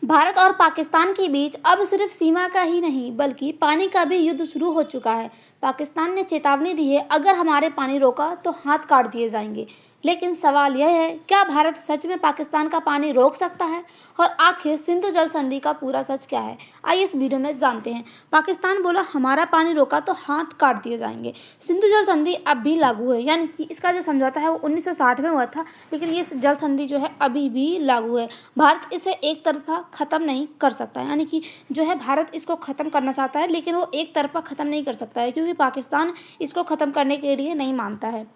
भारत और पाकिस्तान के बीच अब सिर्फ सीमा का ही नहीं बल्कि पानी का भी युद्ध शुरू हो चुका है। पाकिस्तान ने चेतावनी दी है, अगर हमारे पानी रोका तो हाथ काट दिए जाएंगे। लेकिन सवाल यह है, क्या भारत सच में पाकिस्तान का पानी रोक सकता है? और आखिर सिंधु जल संधि का पूरा सच क्या है? आइए इस वीडियो में जानते हैं। पाकिस्तान बोला हमारा पानी रोका तो हाथ काट दिए जाएंगे। सिंधु जल संधि अब भी लागू है, यानी कि इसका जो समझौता है वो 1960 में हुआ था, लेकिन ये जल संधि जो है अभी भी लागू है। भारत इसे एक तरफा खत्म नहीं कर सकता, यानी कि जो है भारत इसको खत्म करना चाहता है, लेकिन वो एक तरफा खत्म नहीं कर सकता है क्योंकि पाकिस्तान इसको खत्म करने के लिए नहीं मानता है।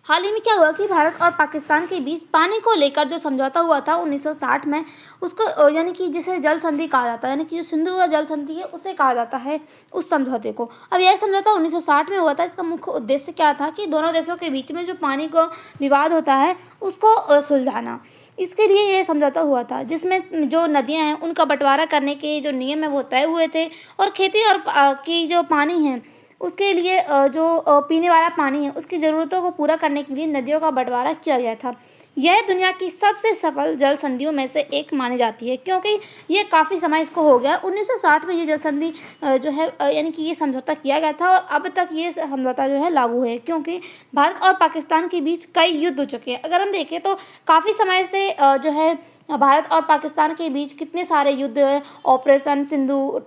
हाल ही में क्या हुआ कि भारत और पाकिस्तान के बीच पानी को लेकर जो समझौता हुआ था 1960 में, उसको यानी कि जिसे जल संधि कहा जाता है, यानी कि जो सिंधु जल संधि है उसे कहा जाता है उस समझौते को। अब यह समझौता 1960 में हुआ था। इसका मुख्य उद्देश्य क्या था कि दोनों देशों के बीच में जो पानी का विवाद होता है उसको सुलझाना। इसके लिए ये समझौता हुआ था, जिसमें जो नदियां हैं उनका बंटवारा करने के जो नियम है वो तय हुए थे, और खेती और की जो पानी है उसके लिए जो पीने वाला पानी है उसकी ज़रूरतों को पूरा करने के लिए नदियों का बंटवारा किया गया था। यह दुनिया की सबसे सफल जल संधियों में से एक मानी जाती है, क्योंकि ये काफ़ी समय इसको हो गया। 1960 में ये जल संधि जो है यानी कि ये समझौता किया गया था, और अब तक ये समझौता जो है लागू है, क्योंकि भारत और पाकिस्तान के बीच कई युद्ध हो चुके हैं। अगर हम देखें तो काफ़ी समय से जो है भारत और पाकिस्तान के बीच कितने सारे युद्ध, ऑपरेशन सिंधु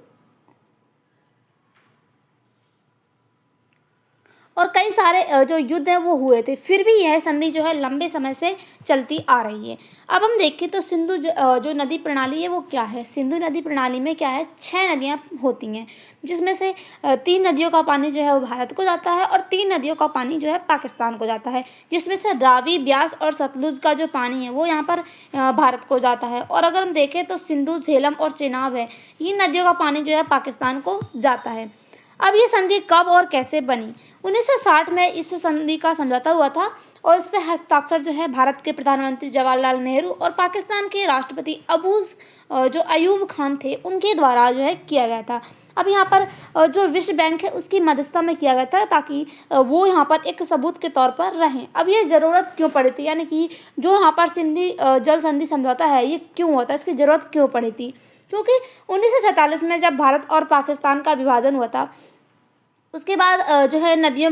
और कई सारे जो युद्ध है वो हुए थे, फिर भी यह संधि जो है लंबे समय से चलती आ रही है। अब हम देखें तो सिंधु जो नदी प्रणाली है वो क्या है। सिंधु नदी प्रणाली में क्या है, 6 नदियाँ होती हैं, जिसमें से 3 नदियों का पानी जो है वो भारत को जाता है और 3 नदियों का पानी जो है पाकिस्तान को जाता है, जिसमें से रावी, ब्यास और सतलुज का जो पानी है वो यहाँ पर भारत को जाता है। और अगर हम देखें तो सिंधु, झेलम और चेनाब है, इन नदियों का पानी जो है पाकिस्तान को जाता है। अब ये संधि कब और कैसे बनी? 1960 में इस संधि का समझौता हुआ था, और इस पर हस्ताक्षर जो है भारत के प्रधानमंत्री जवाहरलाल नेहरू और पाकिस्तान के राष्ट्रपति जो अयूब खान थे उनके द्वारा जो है किया गया था। अब यहाँ पर जो विश्व बैंक है उसकी मध्यस्थता में किया गया था, ताकि वो यहाँ पर एक सबूत के तौर पर रहें। अब ये ज़रूरत क्यों पड़ी थी, यानी कि जो यहाँ पर सिंधु जल संधि समझौता है ये क्यों हुआ था, इसकी ज़रूरत क्यों पड़ी थी? क्योंकि 1947 में जब भारत और पाकिस्तान का विभाजन हुआ था, उसके बाद जो है नदियों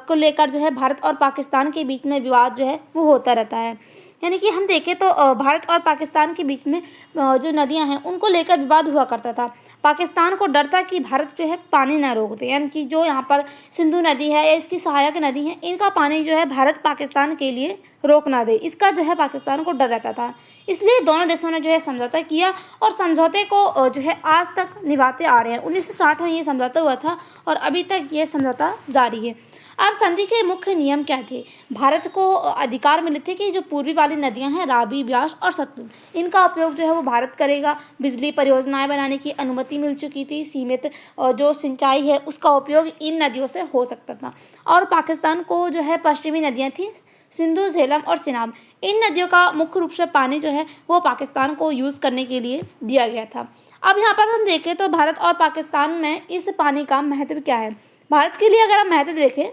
को लेकर जो है भारत और पाकिस्तान के बीच में विवाद जो है वो होता रहता है। यानी कि हम देखें तो भारत और पाकिस्तान के बीच में जो नदियां हैं उनको लेकर विवाद हुआ करता था। पाकिस्तान को डर था कि भारत जो है पानी ना रोक दे, यानी कि जो यहाँ पर सिंधु नदी है या इसकी सहायक नदी है, इनका पानी जो है भारत पाकिस्तान के लिए रोक ना दे, इसका जो है पाकिस्तान को डर रहता था। इसलिए दोनों देशों ने जो है समझौता किया, और समझौते को जो है आज तक निभाते आ रहे हैं। 1960 में ये समझौता हुआ था और अभी तक ये समझौता जारी है। अब संधि के मुख्य नियम क्या थे? भारत को अधिकार मिले थे कि जो पूर्वी वाली नदियां हैं, रावी, ब्यास और सतलुज, इनका उपयोग जो है वो भारत करेगा। बिजली परियोजनाएं बनाने की अनुमति मिल चुकी थी। सीमित जो सिंचाई है उसका उपयोग इन नदियों से हो सकता था। और पाकिस्तान को जो है पश्चिमी नदियां थी, सिंधु, झेलम और चेनाब, इन नदियों का मुख्य रूप से पानी जो है वो पाकिस्तान को यूज़ करने के लिए दिया गया था। अब यहाँ पर हम देखें तो भारत और पाकिस्तान में इस पानी का महत्व क्या है। भारत के लिए अगर हम महत्व देखें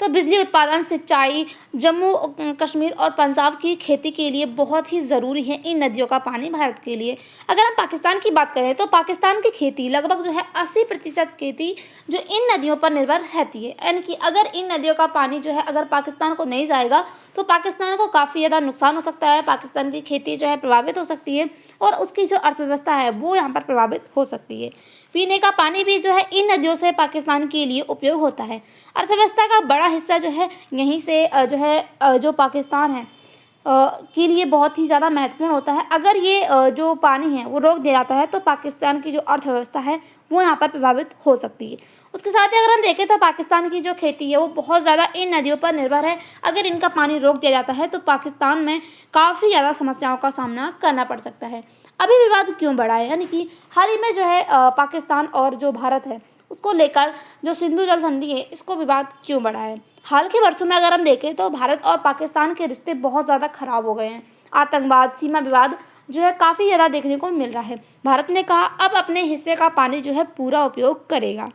तो बिजली उत्पादन, सिंचाई, जम्मू कश्मीर और पंजाब की खेती के लिए बहुत ही ज़रूरी है इन नदियों का पानी भारत के लिए। अगर हम पाकिस्तान की बात करें तो पाकिस्तान की खेती लगभग जो है 80% खेती जो इन नदियों पर निर्भर रहती है, यानी कि अगर इन नदियों का पानी जो है अगर पाकिस्तान को नहीं जाएगा तो पाकिस्तान को काफ़ी ज़्यादा नुकसान हो सकता है। पाकिस्तान की खेती जो है प्रभावित हो सकती है, और उसकी जो अर्थव्यवस्था है वो यहाँ पर प्रभावित हो सकती है। पीने का पानी भी जो है इन नदियों से पाकिस्तान के लिए उपयोग होता है। अर्थव्यवस्था का बड़ा हिस्सा जो है यहीं से जो है जो पाकिस्तान है के लिए बहुत ही ज़्यादा महत्वपूर्ण होता है। अगर ये जो पानी है वो रोक दिया जाता है तो पाकिस्तान की जो अर्थव्यवस्था है वो यहाँ पर प्रभावित हो सकती है। उसके साथ ही अगर हम देखें तो पाकिस्तान की जो खेती है वो बहुत ज़्यादा इन नदियों पर निर्भर है। अगर इनका पानी रोक दिया जाता है तो पाकिस्तान में काफ़ी ज़्यादा समस्याओं का सामना करना पड़ सकता है। अभी विवाद क्यों बढ़ा है, यानी कि हाल ही में जो है पाकिस्तान और जो भारत है उसको लेकर जो सिंधु जल संधि है इसको विवाद क्यों बढ़ा है। हाल के वर्षों में अगर हम देखें तो भारत और पाकिस्तान के रिश्ते बहुत ज़्यादा खराब हो गए हैं। आतंकवाद, सीमा विवाद जो है काफ़ी ज़्यादा देखने को मिल रहा है। भारत ने कहा अब अपने हिस्से का पानी जो है पूरा उपयोग करेगा।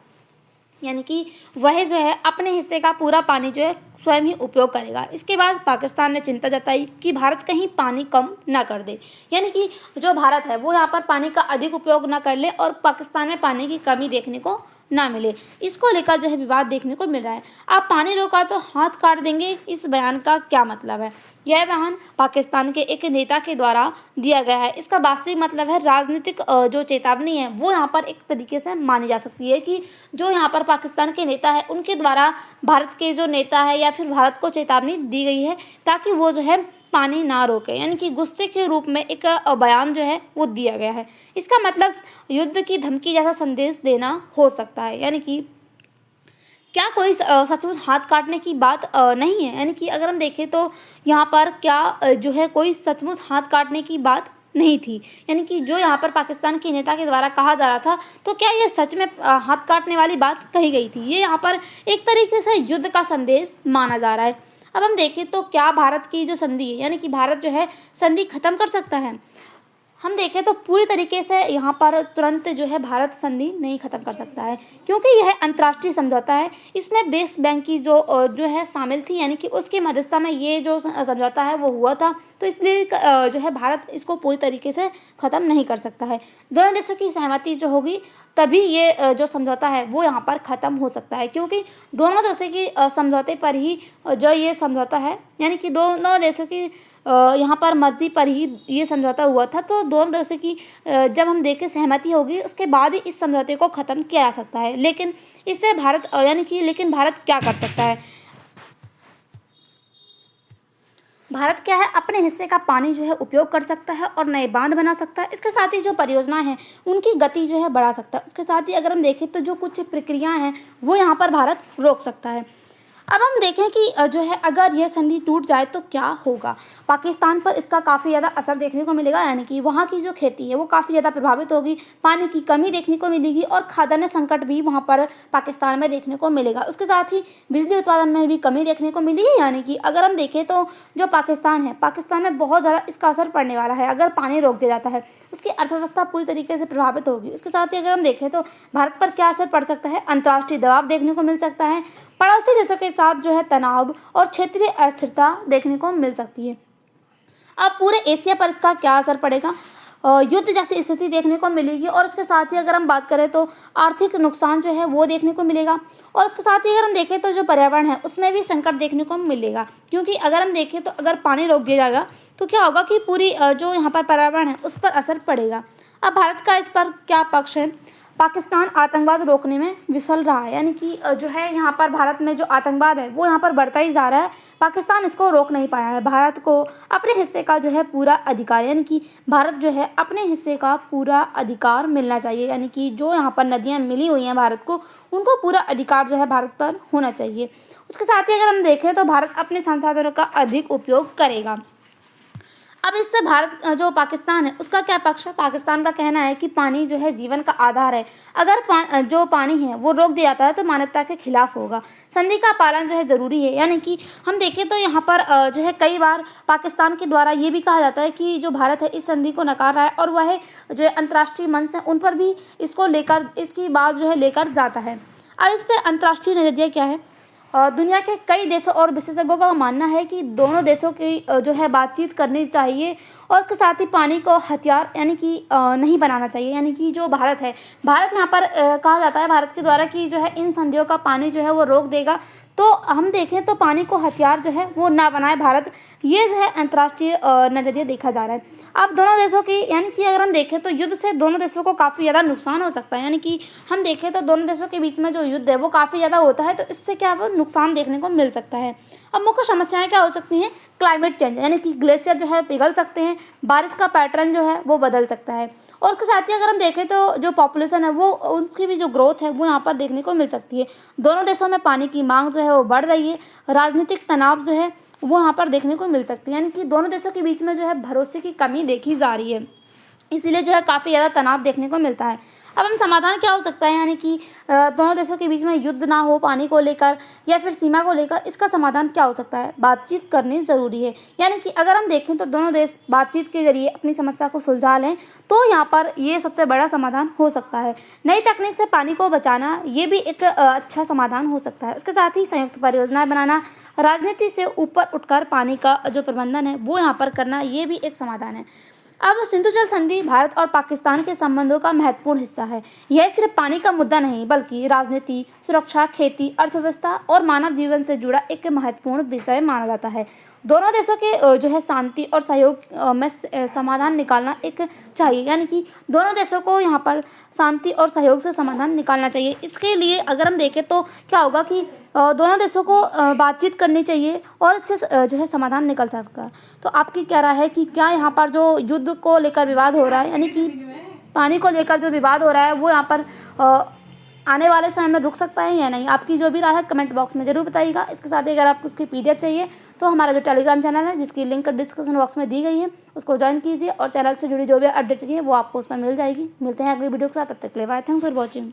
यानी कि वह जो है अपने हिस्से का पूरा पानी जो है स्वयं ही उपयोग करेगा। इसके बाद पाकिस्तान ने चिंता जताई कि भारत कहीं पानी कम ना कर दे, यानी कि जो भारत है वो यहाँ पर पानी का अधिक उपयोग ना कर ले और पाकिस्तान में पानी की कमी देखने को ना मिले। इसको लेकर जो है विवाद देखने को मिल रहा है। आप पानी रोका तो हाथ काट देंगे, इस बयान का क्या मतलब है? यह बयान पाकिस्तान के एक नेता के द्वारा दिया गया है। इसका वास्तविक मतलब है राजनीतिक जो चेतावनी है वो यहाँ पर एक तरीके से मानी जा सकती है कि जो यहाँ पर पाकिस्तान के नेता है उनके द्वारा भारत के जो नेता है या फिर भारत को चेतावनी दी गई है ताकि वो जो है पानी ना रोके, यानी कि गुस्से के रूप में एक बयान जो है वो दिया गया है। इसका मतलब युद्ध की धमकी जैसा संदेश देना हो सकता है, यानी कि क्या कोई सचमुच हाथ काटने की बात नहीं है। यानी कि अगर हम देखें तो यहाँ पर क्या जो है कोई सचमुच हाथ काटने की बात नहीं थी, यानी कि जो यहाँ पर पाकिस्तान के नेता के द्वारा कहा जा रहा था तो क्या ये सच में हाथ काटने वाली बात कही गई थी? ये यहाँ पर एक तरीके से युद्ध का संदेश माना जा रहा है। अब हम देखें तो क्या भारत की जो संधि है, यानी कि भारत जो है संधि खत्म कर सकता है? हम देखें तो पूरी तरीके से यहाँ पर तुरंत जो है भारत संधि नहीं खत्म कर सकता है, क्योंकि यह अंतर्राष्ट्रीय समझौता है। इसमें विश्व बैंक की जो है शामिल थी, यानी कि उसकी मध्यस्थता में ये जो समझौता है वो हुआ था, तो इसलिए जो है भारत इसको पूरी तरीके से ख़त्म नहीं कर सकता है। दोनों देशों की सहमति जो होगी तभी ये जो समझौता है वो यहाँ पर ख़त्म हो सकता है, क्योंकि दोनों देशों की समझौते पर ही जो ये समझौता है, यानी कि दोनों देशों की यहाँ पर मर्जी पर ही ये समझौता हुआ था। तो दोनों देशों की जब हम देखें सहमति होगी उसके बाद ही इस समझौते को ख़त्म किया जा सकता है। लेकिन इससे भारत लेकिन भारत क्या कर सकता है? भारत क्या है अपने हिस्से का पानी जो है उपयोग कर सकता है और नए बांध बना सकता है। इसके साथ ही जो परियोजनाएं हैं उनकी गति जो है बढ़ा सकता है। उसके साथ ही अगर हम देखें तो जो कुछ प्रक्रियाएं हैं वो यहाँ पर भारत रोक सकता है। अब हम देखें कि जो है अगर यह संधि टूट जाए तो क्या होगा? पाकिस्तान पर इसका काफ़ी ज़्यादा असर देखने को मिलेगा, यानी कि वहाँ की जो खेती है वो काफ़ी ज़्यादा प्रभावित होगी, पानी की कमी देखने को मिलेगी और खाद्यान्न संकट भी वहाँ पर पाकिस्तान में देखने को मिलेगा। उसके साथ ही बिजली उत्पादन में भी कमी देखने को मिलेगी, यानी कि अगर हम देखें तो जो पाकिस्तान है, पाकिस्तान में बहुत ज़्यादा इसका असर पड़ने वाला है। अगर पानी रोक दिया जाता है उसकी अर्थव्यवस्था पूरी तरीके से प्रभावित होगी। उसके साथ ही अगर हम देखें तो भारत पर क्या असर पड़ सकता है? अंतर्राष्ट्रीय दबाव देखने को मिल सकता है, पड़ोसी देशों के साथ जो है तनाव और क्षेत्रीय अस्थिरता देखने को मिल सकती है। अब पूरे एशिया पर इसका क्या असर पड़ेगा? युद्ध जैसी स्थिति देखने को मिलेगी और इसके साथ ही अगर हम बात करें तो आर्थिक नुकसान जो है वो देखने को मिलेगा और उसके साथ ही अगर हम देखें तो जो पर्यावरण है उसमें भी संकट देखने को मिलेगा, क्योंकि अगर हम देखें तो अगर पानी रोक दिया जाएगा तो क्या होगा कि पूरी जो यहाँ पर पर्यावरण है उस पर असर पड़ेगा। अब भारत का इस पर क्या पक्ष है? पाकिस्तान आतंकवाद रोकने में विफल रहा है, यानी कि जो है यहाँ पर भारत में जो आतंकवाद है वो यहाँ पर बढ़ता ही जा रहा है, पाकिस्तान इसको रोक नहीं पाया है। भारत को अपने हिस्से का जो है पूरा अधिकार, यानी कि भारत जो है अपने हिस्से का पूरा अधिकार मिलना चाहिए, यानी कि जो यहाँ पर नदियाँ मिली हुई हैं भारत को उनको पूरा अधिकार जो है भारत पर होना चाहिए। उसके साथ ही अगर हम देखें तो भारत अपने संसाधनों का अधिक उपयोग करेगा। अब इससे भारत जो पाकिस्तान है उसका क्या पक्ष है? पाकिस्तान का कहना है कि पानी जो है जीवन का आधार है, अगर जो पानी है वो रोक दिया जाता है तो मानवता के खिलाफ होगा। संधि का पालन जो है ज़रूरी है, यानी कि हम देखें तो यहाँ पर जो है कई बार पाकिस्तान के द्वारा ये भी कहा जाता है कि जो भारत है इस संधि को नकार रहा है और वह जो है अंतर्राष्ट्रीय मंच है उन पर भी इसको लेकर इसकी बात जो है लेकर जाता है। अब इस पर अंतर्राष्ट्रीय नज़रिया क्या है? दुनिया के कई देशों और विशेषज्ञों का मानना है कि दोनों देशों की जो है बातचीत करनी चाहिए और उसके साथ ही पानी को हथियार यानी कि नहीं बनाना चाहिए, यानी कि जो भारत है, भारत यहाँ पर कहा जाता है भारत के द्वारा कि जो है इन संधियों का पानी जो है वो रोक देगा, तो हम देखें तो पानी को हथियार जो है वो ना बनाए भारत, ये जो है अंतर्राष्ट्रीय नज़रिया देखा जा रहा है। अब दोनों देशों की यानी कि अगर हम देखें तो युद्ध से दोनों देशों को काफ़ी ज़्यादा नुकसान हो सकता है, यानी कि हम देखें तो दोनों देशों के बीच में जो युद्ध है वो काफ़ी ज़्यादा होता है, तो इससे क्या वो नुकसान देखने को मिल सकता है। अब मुख्य समस्याएं क्या हो सकती हैं? क्लाइमेट चेंज, यानी कि ग्लेशियर जो है पिघल सकते हैं, बारिश का पैटर्न जो है वो बदल सकता है और उसके साथ ही अगर हम देखें तो जो पॉपुलेशन है वो उसकी भी जो ग्रोथ है वो यहाँ पर देखने को मिल सकती है। दोनों देशों में पानी की मांग जो है वो बढ़ रही है, राजनीतिक तनाव जो है वो यहाँ पर देखने को मिल सकती है, यानी कि दोनों देशों के बीच में जो है भरोसे की कमी देखी जा रही है, इसीलिए जो है काफ़ी ज़्यादा तनाव देखने को मिलता है। अब हम समाधान क्या हो सकता है, यानी कि दोनों देशों के बीच में युद्ध ना हो पानी को लेकर या फिर सीमा को लेकर, इसका समाधान क्या हो सकता है? बातचीत करनी ज़रूरी है। यानी कि अगर हम देखें तो दोनों देश बातचीत के जरिए अपनी समस्या को सुलझा लें तो यहाँ पर ये सबसे बड़ा समाधान हो सकता है। नई तकनीक से पानी को बचाना ये भी एक अच्छा समाधान हो सकता है। उसके साथ ही संयुक्त परियोजनाएं बनाना, राजनीति से ऊपर उठकर पानी का जो प्रबंधन है वो यहाँ पर करना, ये भी एक समाधान है। अब सिंधु जल संधि भारत और पाकिस्तान के संबंधों का महत्वपूर्ण हिस्सा है। यह सिर्फ पानी का मुद्दा नहीं बल्कि राजनीति, सुरक्षा, खेती, अर्थव्यवस्था और मानव जीवन से जुड़ा एक महत्वपूर्ण विषय माना जाता है। दोनों देशों के जो है शांति और सहयोग में समाधान निकालना एक चाहिए, यानी कि दोनों देशों को यहाँ पर शांति और सहयोग से समाधान निकालना चाहिए। इसके लिए अगर हम देखें तो क्या होगा कि दोनों देशों को बातचीत करनी चाहिए और इससे जो है समाधान निकल सकता है। तो आपकी क्या राय है कि क्या यहाँ पर जो युद्ध को लेकर विवाद हो रहा है, यानी कि पानी को लेकर जो विवाद हो रहा है, वो यहाँ पर आने वाले समय में रुक सकता है या नहीं? आपकी जो भी राय है कमेंट बॉक्स में जरूर बताइएगा। इसके साथ ही अगर आपको उसकी PDF चाहिए तो हमारा जो टेलीग्राम चैनल है, जिसकी लिंक डिस्क्रिप्शन बॉक्स में दी गई है, उसको ज्वाइन कीजिए और चैनल से जुड़ी जो भी अपडेट चाहिए वो आपको उस पर मिल जाएगी। मिलते हैं अगली वीडियो के साथ, तब तक के लिए बाय। Thanks for watching.